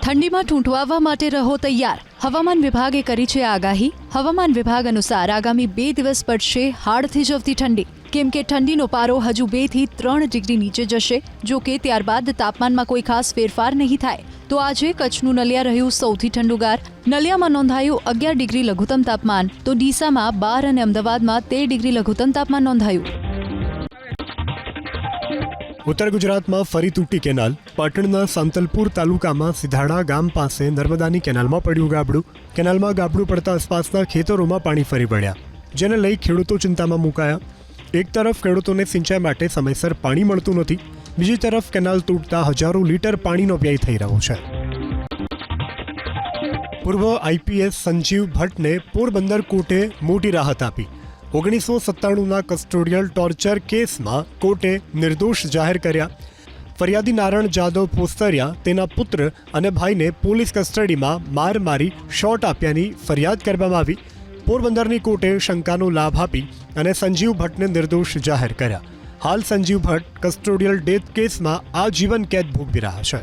ઠંડીમાં ઠૂંઠવાવા માટે રહો તૈયાર. હવામાન વિભાગે કરી છે આગાહી. હવામાન વિભાગ અનુસાર આગામી 2 દિવસ પડશે હાડ થીજવતી ઠંડી. કેમ કે ઠંડીનો પારો હજુ 2 થી 3 ડિગ્રી નીચે જશે. જો કે ત્યારબાદ તાપમાનમાં કોઈ ખાસ ફેરફાર નહીં થાય. તો આજે કચ્છનું નલિયા રહ્યું સૌથી ઠંડુગાર. નલિયામાં નોંધાયું 11 ડિગ્રી લઘુત્તમ તાપમાન, તો ડીસામાં 12 અને અમદાવાદમાં 13 ડિગ્રી લઘુત્તમ તાપમાન નોંધાયું. ઉત્તર ગુજરાતમાં ફરી તૂટી કેનાલ. પાટણના સાંતલપુર તાલુકામાં સિધાડા ગામ પાસે નર્મદાની કેનાલમાં પડ્યું ગાબડું. કેનાલમાં ગાબડું પડતા આસપાસના ખેતરોમાં પાણી ફરી વળ્યા, જેને લઈ ખેડૂતો ચિંતામાં મુકાયા. એક તરફ ખેડૂતોને સિંચાઈ માટે સમયસર પાણી મળતું નથી, બીજી તરફ કેનાલ તૂટતા હજારો લીટર પાણીનો વ્યય થઈ રહ્યો છે. પૂર્વ આઈપીએસ સંજીવ ભટ્ટને પોરબંદર કોર્ટે મોટી રાહત આપી. 1997ના કસ્ટોડિયલ ટોર્ચર કેસમાં કોર્ટે નિર્દોષ જાહેર કર્યા. ફરિયાદી નારણ જાદવ પોસ્તરિયા તેના પુત્ર અને ભાઈને પોલીસ કસ્ટડીમાં માર મારી શોટ આપ્યાની ફરિયાદ કરવામાં આવી. પોરબંદરની કોર્ટે શંકાનો લાભ આપી અને સંજીવ ભટ્ટને નિર્દોષ જાહેર કર્યા. હાલ સંજીવ ભટ્ટ કસ્ટોડિયલ ડેથ કેસમાં આજીવન કેદ ભોગવી રહ્યા છે.